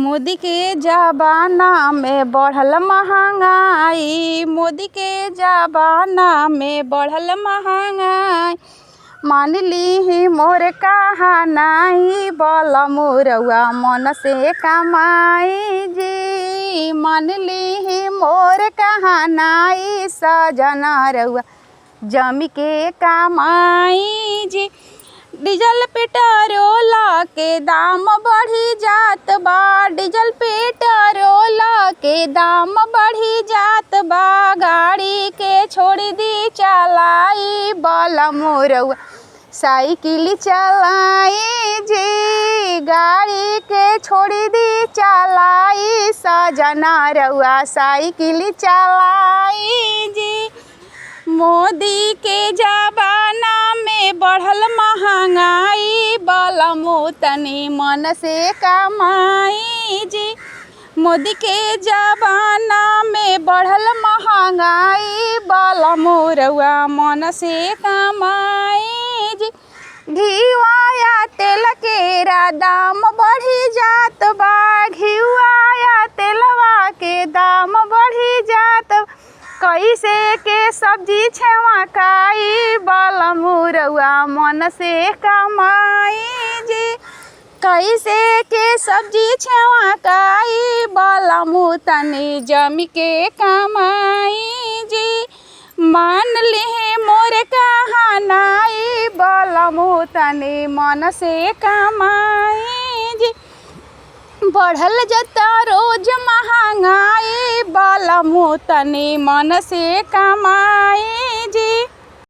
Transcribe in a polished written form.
मोदी के जमाना में बढ़ल महंगाई, मोदी के जमाना में बढ़ल महंगाई। मान ली मोर कहानाई बलमु रउआ मन से कमाई जी। मान ली मोर कहानाई सजना रउआ जमी के कमाई जी। डीजल पेट्रोल के दाम बढ़ी जात बा, डीजल पेट्रोल के दाम बढ़ी जात बा। गाड़ी के छोड़ दी चलाई बलमु रउआ साइकिल चलाई जी। गाड़ी के छोड़ दी चलाई सजना रउआ साइकिल चलाई जी। मोदी के जमाना में बढ़ल महंगाई बलमु तनी मन से कमाई जी। मोदी के जमाना में बढ़ल महंगाई बलमु रउआ मन से कमाई जी। घिवा या तेल के दाम बढ़ी जात बा, घिवा या तेलवा के दाम बढ़ी जात। कैसे के सब्जी छेवाकाई बलमु रउआ मन से कमाई जी। कैसे के सब्जी छेवाकाई बलमु तनी जमी के कमाई जी। मान ली मोर कहानाई बलमु तनी मन से कमाई जी। बढ़ल जता रोज महंगाई बलमु तनी मन से कमाई जी।